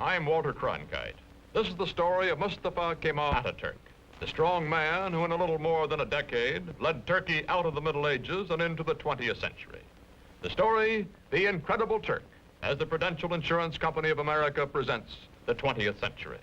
I'm Walter Cronkite. This is the story of Mustafa Kemal Ataturk, the strong man who in a little more than a decade led Turkey out of the Middle Ages and into the 20th century. The story, The Incredible Turk, as the Prudential Insurance Company of America presents the 20th century.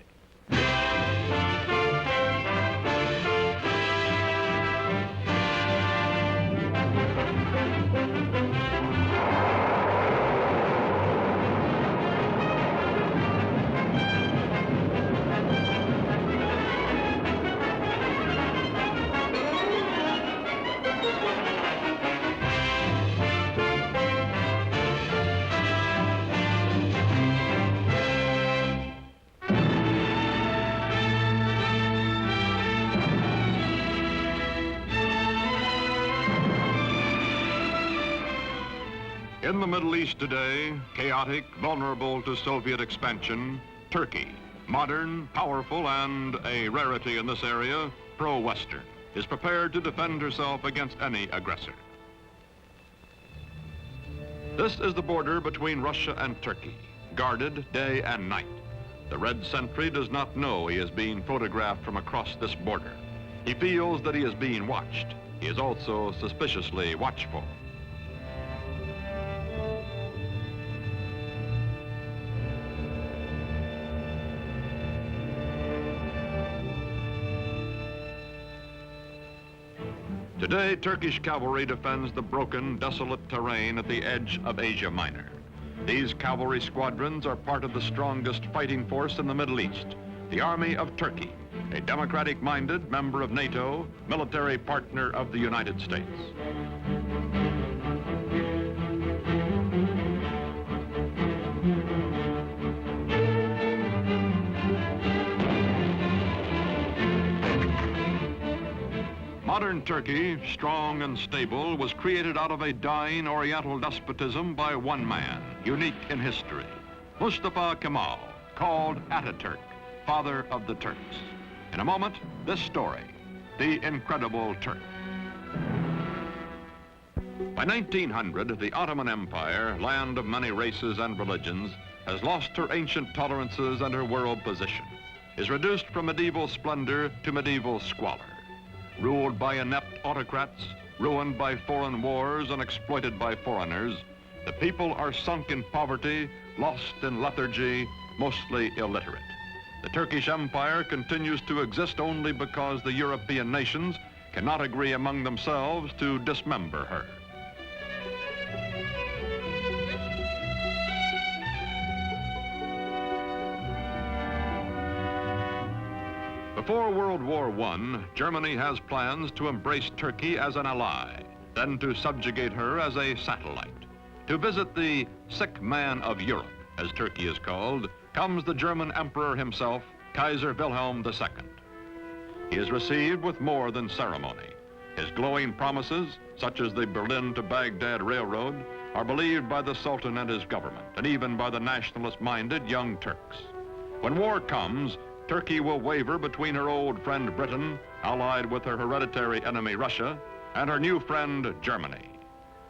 In the Middle East today, chaotic, vulnerable to Soviet expansion, Turkey, modern, powerful, and a rarity in this area, pro-Western, is prepared to defend herself against any aggressor. This is the border between Russia and Turkey, guarded day and night. The red sentry does not know he is being photographed from across this border. He feels that he is being watched. He is also suspiciously watchful. Today, Turkish cavalry defends the broken, desolate terrain at the edge of Asia Minor. These cavalry squadrons are part of the strongest fighting force in the Middle East, the Army of Turkey, a democratic-minded member of NATO, military partner of the United States. Modern Turkey, strong and stable, was created out of a dying Oriental despotism by one man, unique in history, Mustafa Kemal, called Ataturk, father of the Turks. In a moment, this story, The Incredible Turk. By 1900, the Ottoman Empire, land of many races and religions, has lost her ancient tolerances and her world position, is reduced from medieval splendor to medieval squalor. Ruled by inept autocrats, ruined by foreign wars and exploited by foreigners, the people are sunk in poverty, lost in lethargy, mostly illiterate. The Turkish Empire continues to exist only because the European nations cannot agree among themselves to dismember her. Before World War I, Germany has plans to embrace Turkey as an ally, then to subjugate her as a satellite. To visit the sick man of Europe, as Turkey is called, comes the German emperor himself, Kaiser Wilhelm II. He is received with more than ceremony. His glowing promises, such as the Berlin to Baghdad Railroad, are believed by the Sultan and his government, and even by the nationalist-minded Young Turks. When war comes, Turkey will waver between her old friend Britain, allied with her hereditary enemy Russia, and her new friend Germany.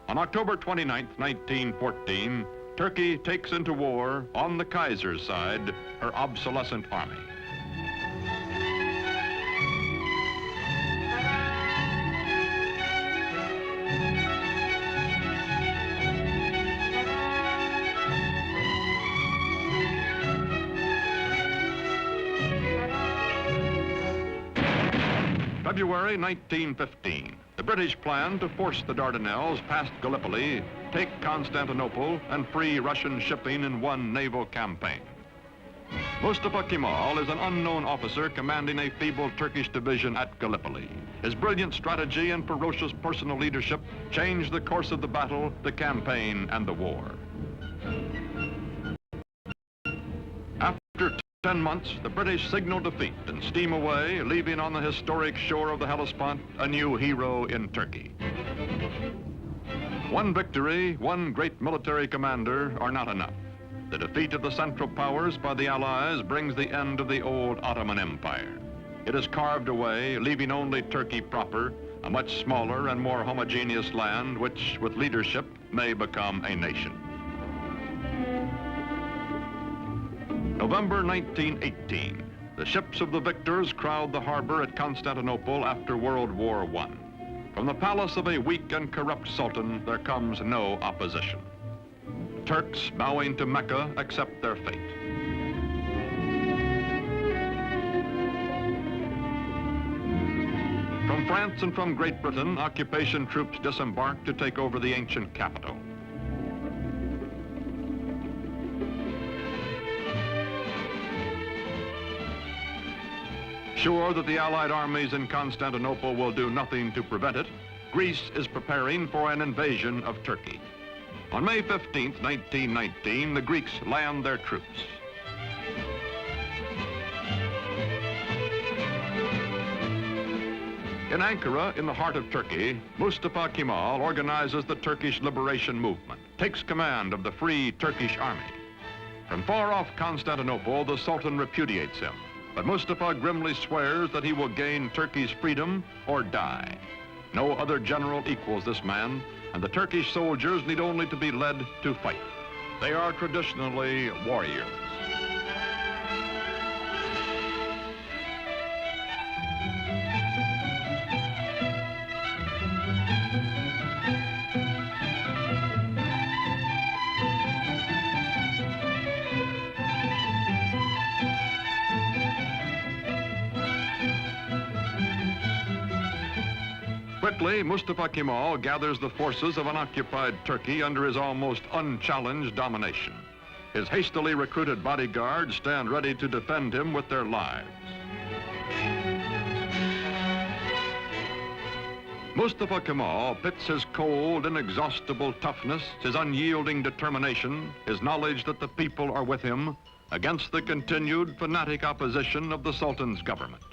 On October 29, 1914, Turkey takes into war, on the Kaiser's side, her obsolescent army. February 1915, the British plan to force the Dardanelles past Gallipoli, take Constantinople, and free Russian shipping in one naval campaign. Mustafa Kemal is an unknown officer commanding a feeble Turkish division at Gallipoli. His brilliant strategy and ferocious personal leadership changed the course of the battle, the campaign, and the war. After 10 months, the British signal defeat and steam away, leaving on the historic shore of the Hellespont a new hero in Turkey. One victory, one great military commander are not enough. The defeat of the Central Powers by the Allies brings the end of the old Ottoman Empire. It is carved away, leaving only Turkey proper, a much smaller and more homogeneous land which, with leadership, may become a nation. November 1918. The ships of the victors crowd the harbor at Constantinople after World War I. From the palace of a weak and corrupt sultan, there comes no opposition. Turks bowing to Mecca accept their fate. From France and from Great Britain, occupation troops disembark to take over the ancient capital. Sure that the Allied armies in Constantinople will do nothing to prevent it, Greece is preparing for an invasion of Turkey. On May 15, 1919, the Greeks land their troops. In Ankara, in the heart of Turkey, Mustafa Kemal organizes the Turkish liberation movement, takes command of the Free Turkish Army. From far off Constantinople, the Sultan repudiates him, but Mustafa grimly swears that he will gain Turkey's freedom or die. No other general equals this man, and the Turkish soldiers need only to be led to fight. They are traditionally warriors. Quickly, Mustafa Kemal gathers the forces of an occupied Turkey under his almost unchallenged domination. His hastily recruited bodyguards stand ready to defend him with their lives. Mustafa Kemal pits his cold, inexhaustible toughness, his unyielding determination, his knowledge that the people are with him, against the continued fanatic opposition of the Sultan's government.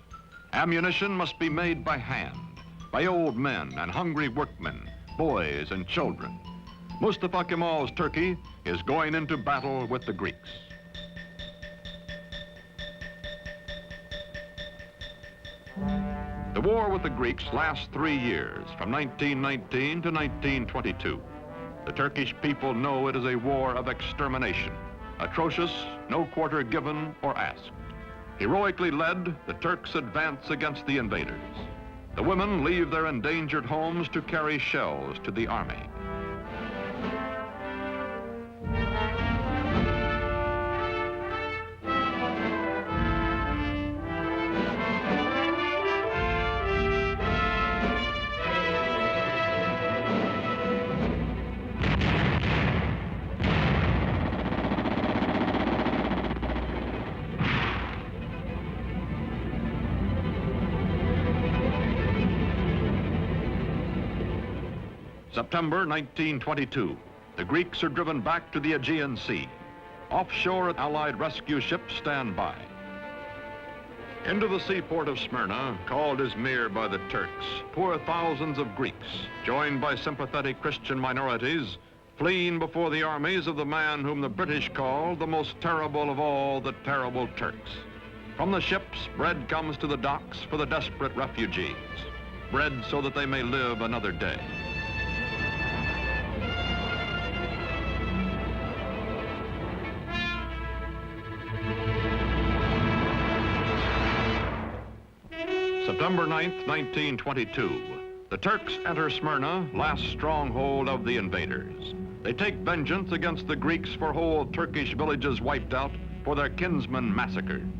Ammunition must be made by hand, by old men and hungry workmen, boys and children. Mustafa Kemal's Turkey is going into battle with the Greeks. The war with the Greeks lasts 3 years, from 1919 to 1922. The Turkish people know it is a war of extermination, atrocious, no quarter given or asked. Heroically led, the Turks advance against the invaders. The women leave their endangered homes to carry shells to the army. September 1922, the Greeks are driven back to the Aegean Sea. Offshore, Allied rescue ships stand by. Into the seaport of Smyrna, called Izmir by the Turks, pour thousands of Greeks, joined by sympathetic Christian minorities, fleeing before the armies of the man whom the British call the most terrible of all the terrible Turks. From the ships, bread comes to the docks for the desperate refugees. Bread so that they may live another day. September 9th, 1922. The Turks enter Smyrna, last stronghold of the invaders. They take vengeance against the Greeks for whole Turkish villages wiped out, for their kinsmen massacred.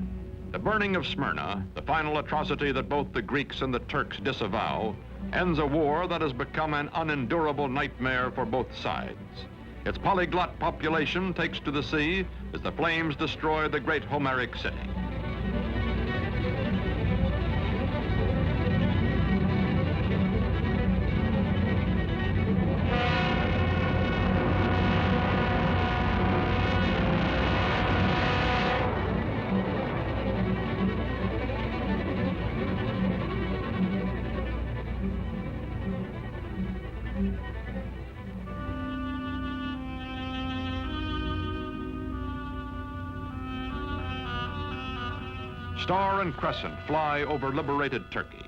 The burning of Smyrna, the final atrocity that both the Greeks and the Turks disavow, ends a war that has become an unendurable nightmare for both sides. Its polyglot population takes to the sea as the flames destroy the great Homeric city. Star and crescent fly over liberated Turkey.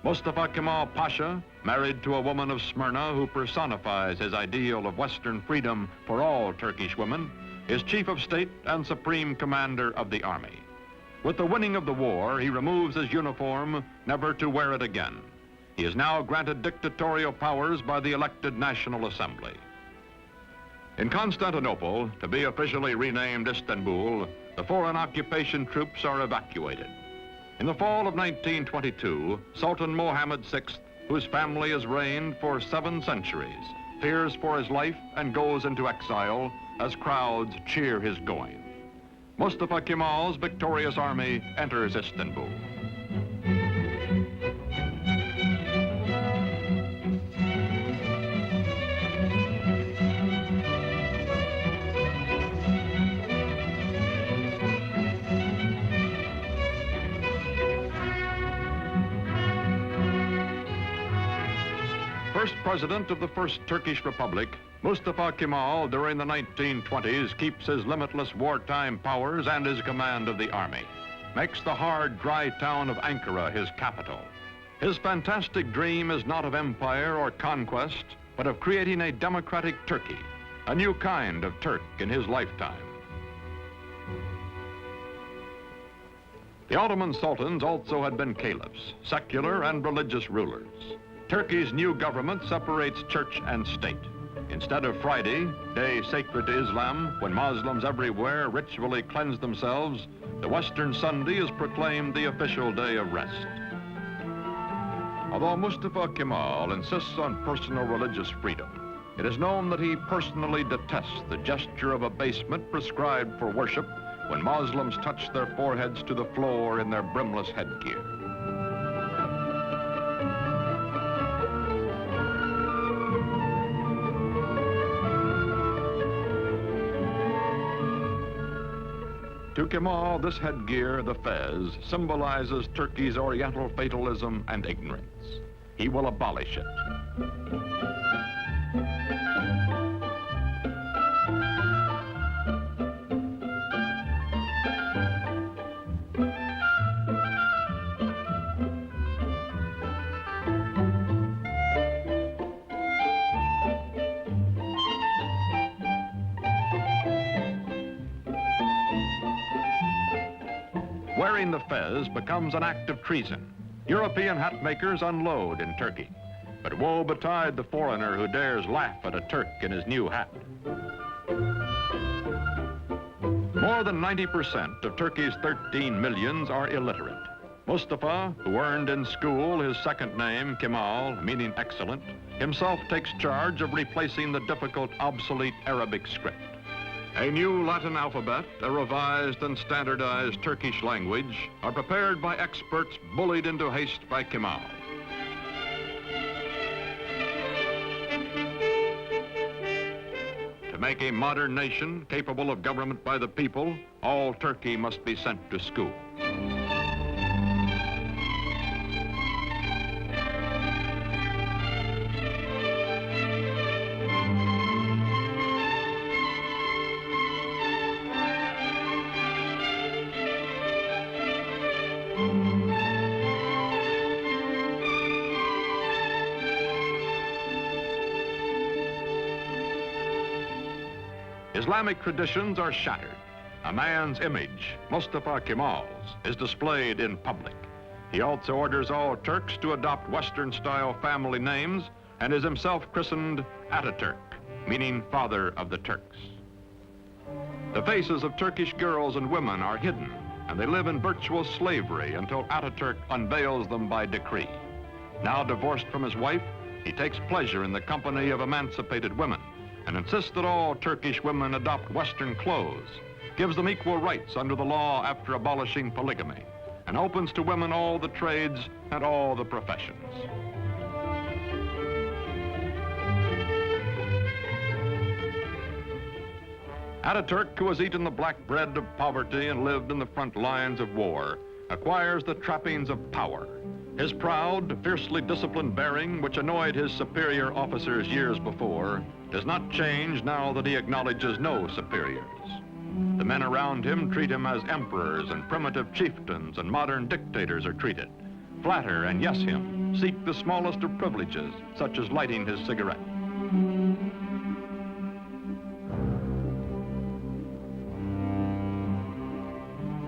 Mustafa Kemal Pasha, married to a woman of Smyrna who personifies his ideal of Western freedom for all Turkish women, is Chief of State and Supreme Commander of the Army. With the winning of the war, he removes his uniform, never to wear it again. He is now granted dictatorial powers by the elected National Assembly. In Constantinople, to be officially renamed Istanbul, the foreign occupation troops are evacuated. In the fall of 1922, Sultan Mohammed VI, whose family has reigned for 7 centuries, fears for his life and goes into exile as crowds cheer his going. Mustafa Kemal's victorious army enters Istanbul. First president of the First Turkish Republic, Mustafa Kemal, during the 1920s, keeps his limitless wartime powers and his command of the army, makes the hard, dry town of Ankara his capital. His fantastic dream is not of empire or conquest, but of creating a democratic Turkey, a new kind of Turk in his lifetime. The Ottoman sultans also had been caliphs, secular and religious rulers. Turkey's new government separates church and state. Instead of Friday, day sacred to Islam, when Muslims everywhere ritually cleanse themselves, the Western Sunday is proclaimed the official day of rest. Although Mustafa Kemal insists on personal religious freedom, it is known that he personally detests the gesture of abasement prescribed for worship when Muslims touch their foreheads to the floor in their brimless headgear. To Kemal, this headgear, the fez, symbolizes Turkey's Oriental fatalism and ignorance. He will abolish it. Wearing the fez becomes an act of treason. European hat makers unload in Turkey. But woe betide the foreigner who dares laugh at a Turk in his new hat. More than 90% of Turkey's 13 millions are illiterate. Mustafa, who earned in school his second name, Kemal, meaning excellent, himself takes charge of replacing the difficult, obsolete Arabic script. A new Latin alphabet, a revised and standardized Turkish language are prepared by experts bullied into haste by Kemal. To make a modern nation capable of government by the people, all Turkey must be sent to school. Islamic traditions are shattered. A man's image, Mustafa Kemal's, is displayed in public. He also orders all Turks to adopt Western-style family names and is himself christened Ataturk, meaning father of the Turks. The faces of Turkish girls and women are hidden, and they live in virtual slavery until Ataturk unveils them by decree. Now divorced from his wife, he takes pleasure in the company of emancipated women and insists that all Turkish women adopt Western clothes, gives them equal rights under the law after abolishing polygamy, and opens to women all the trades and all the professions. Ataturk, who has eaten the black bread of poverty and lived in the front lines of war, acquires the trappings of power. His proud, fiercely disciplined bearing, which annoyed his superior officers years before, does not change now that he acknowledges no superiors. The men around him treat him as emperors and primitive chieftains and modern dictators are treated. Flatter and yes him, seek the smallest of privileges, such as lighting his cigarette.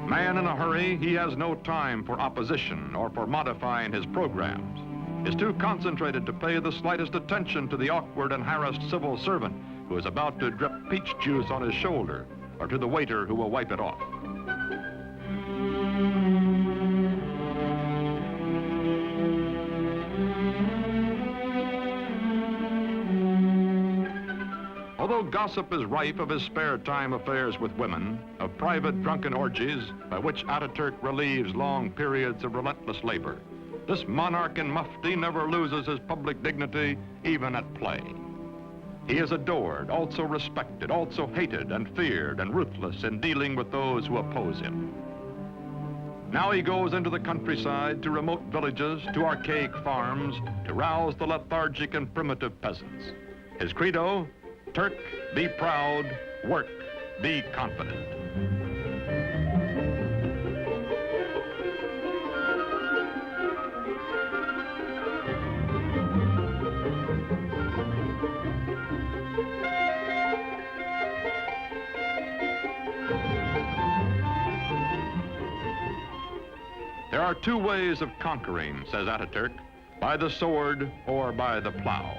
Man in a hurry, he has no time for opposition or for modifying his programs. Is too concentrated to pay the slightest attention to the awkward and harassed civil servant who is about to drip peach juice on his shoulder, or to the waiter who will wipe it off. Although gossip is rife of his spare time affairs with women, of private drunken orgies by which Ataturk relieves long periods of relentless labor, this monarch in mufti never loses his public dignity, even at play. He is adored, also respected, also hated and feared and ruthless in dealing with those who oppose him. Now he goes into the countryside, to remote villages, to archaic farms, to rouse the lethargic and primitive peasants. His credo, Turk, be proud, work, be confident. There are two ways of conquering, says Ataturk, by the sword or by the plow.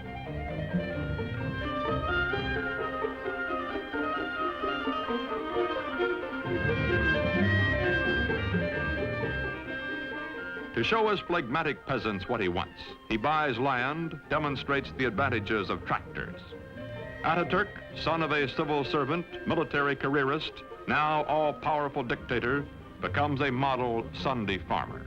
To show his phlegmatic peasants what he wants, he buys land, demonstrates the advantages of tractors. Ataturk, son of a civil servant, military careerist, now all-powerful dictator, becomes a model Sunday farmer.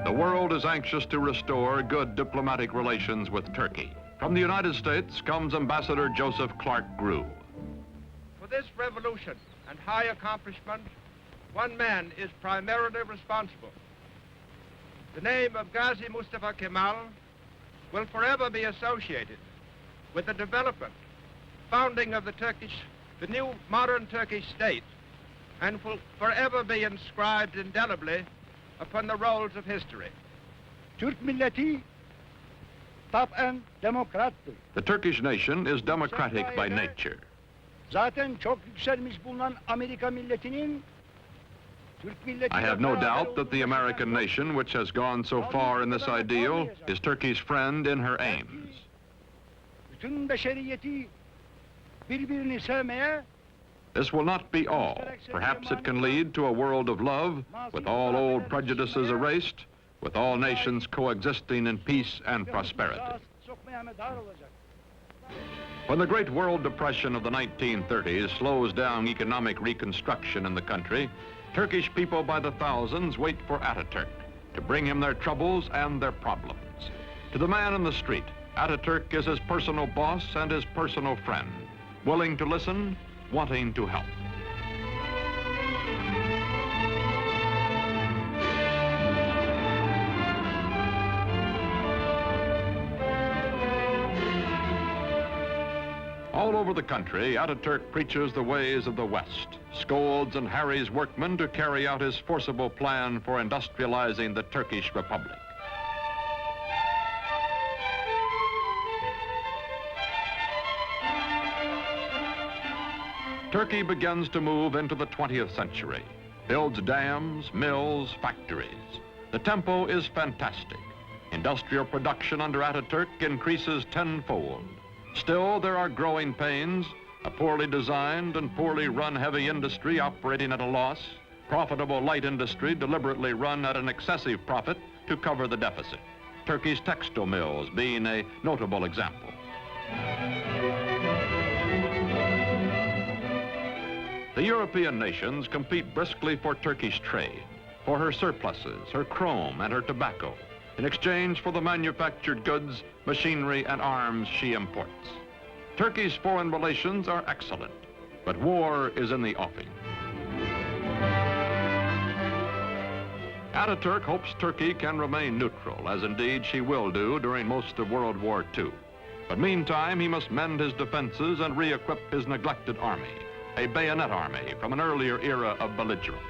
The world is anxious to restore good diplomatic relations with Turkey. From the United States comes Ambassador Joseph Clark Grew. For this revolution and high accomplishment, one man is primarily responsible. The name of Gazi Mustafa Kemal will forever be associated with the development, founding of the new modern Turkish state, and will forever be inscribed indelibly upon the rolls of history. Türk milleti taben demokrattır. The Turkish nation is democratic by nature. Zaten çok yükselmiş bulunan Amerika milletinin Türk milleti. I have no doubt that the American nation, which has gone so far in this ideal, is Turkey's friend in her aims. Bütün beşeriyeti birbirini sevmeye. This will not be all. Perhaps it can lead to a world of love, with all old prejudices erased, with all nations coexisting in peace and prosperity. When the Great World Depression of the 1930s slows down economic reconstruction in the country, Turkish people by the thousands wait for Ataturk to bring him their troubles and their problems. To the man in the street, Ataturk is his personal boss and his personal friend, willing to listen, wanting to help. All over the country, Ataturk preaches the ways of the West, scolds and harries workmen to carry out his forcible plan for industrializing the Turkish Republic. Turkey begins to move into the 20th century, builds dams, mills, factories. The tempo is fantastic. Industrial production under Ataturk increases tenfold. Still, there are growing pains, a poorly designed and poorly run heavy industry operating at a loss, profitable light industry deliberately run at an excessive profit to cover the deficit. Turkey's textile mills being a notable example. The European nations compete briskly for Turkish trade, for her surpluses, her chrome, and her tobacco, in exchange for the manufactured goods, machinery, and arms she imports. Turkey's foreign relations are excellent, but war is in the offing. Ataturk hopes Turkey can remain neutral, as indeed she will do during most of World War II. But meantime, he must mend his defenses and re-equip his neglected army, a bayonet army from an earlier era of belligerence.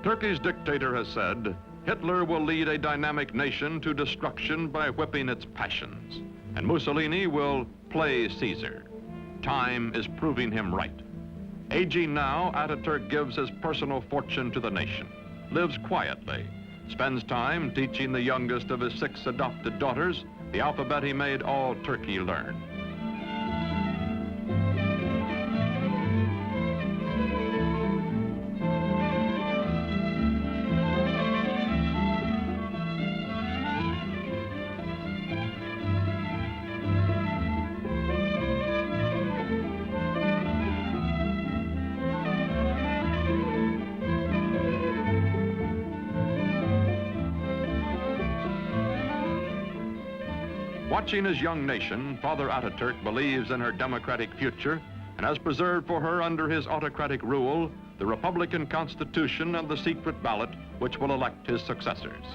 Turkey's dictator has said, Hitler will lead a dynamic nation to destruction by whipping its passions, and Mussolini will play Caesar. Time is proving him right. Aging now, Ataturk gives his personal fortune to the nation, lives quietly, spends time teaching the youngest of his 6 adopted daughters the alphabet he made all Turkey learn. Watching his young nation, Father Ataturk believes in her democratic future and has preserved for her under his autocratic rule the Republican Constitution and the secret ballot which will elect his successors.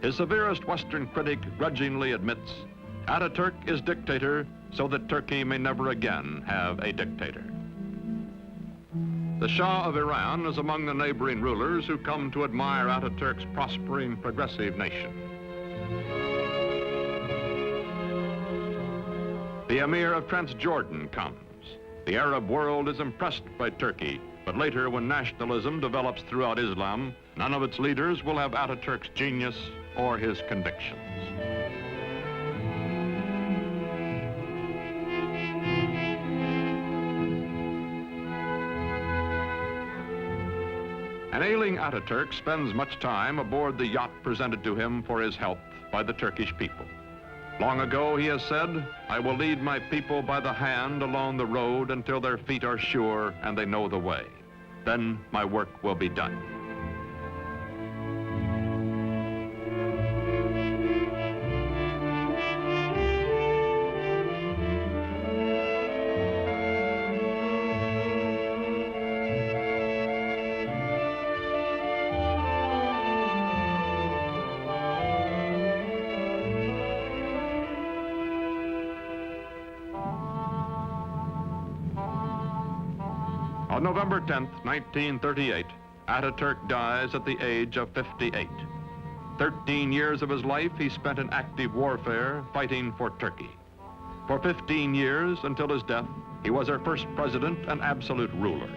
His severest Western critic grudgingly admits Ataturk is dictator so that Turkey may never again have a dictator. The Shah of Iran is among the neighboring rulers who come to admire Ataturk's prospering progressive nation. The Emir of Transjordan comes. The Arab world is impressed by Turkey, but later when nationalism develops throughout Islam, none of its leaders will have Ataturk's genius or his convictions. An ailing Ataturk spends much time aboard the yacht presented to him for his health by the Turkish people. Long ago, he has said, "I will lead my people by the hand along the road until their feet are sure and they know the way. Then my work will be done." On November 10th, 1938, Ataturk dies at the age of 58. 13 years of his life he spent in active warfare fighting for Turkey. For 15 years, until his death, he was our first president and absolute ruler.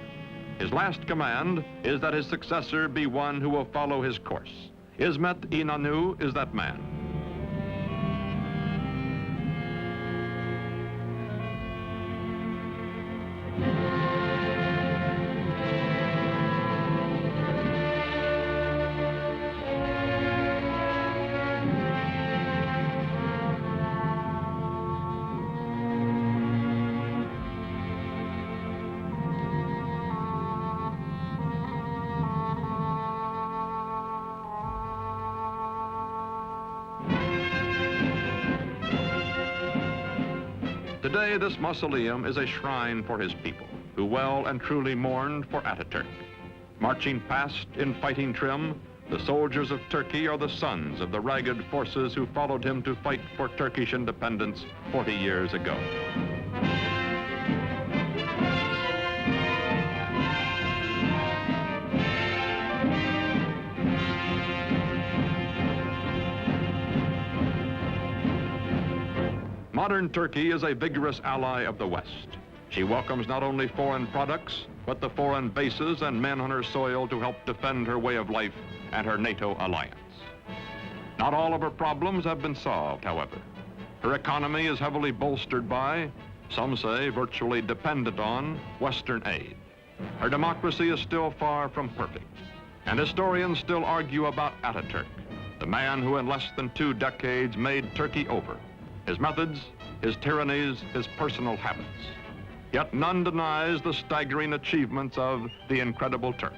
His last command is that his successor be one who will follow his course. İsmet İnönü is that man. Today, this mausoleum is a shrine for his people, who well and truly mourned for Ataturk. Marching past in fighting trim, the soldiers of Turkey are the sons of the ragged forces who followed him to fight for Turkish independence 40 years ago. Modern Turkey is a vigorous ally of the West. She welcomes not only foreign products, but the foreign bases and men on her soil to help defend her way of life and her NATO alliance. Not all of her problems have been solved, however. Her economy is heavily bolstered by, some say virtually dependent on, Western aid. Her democracy is still far from perfect, and historians still argue about Ataturk, the man who in less than 2 decades made Turkey over. His methods, his tyrannies, his personal habits. Yet none denies the staggering achievements of the incredible Turk.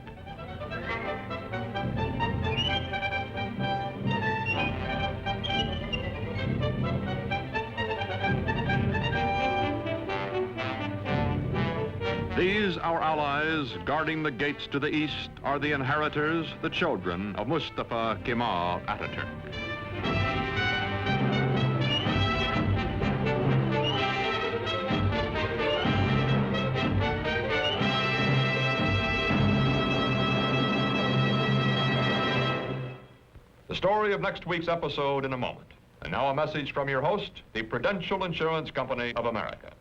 These, our allies, guarding the gates to the east, are the inheritors, the children of Mustafa Kemal Ataturk. story of next week's episode in a moment. And now a message from your host, the Prudential Insurance Company of America.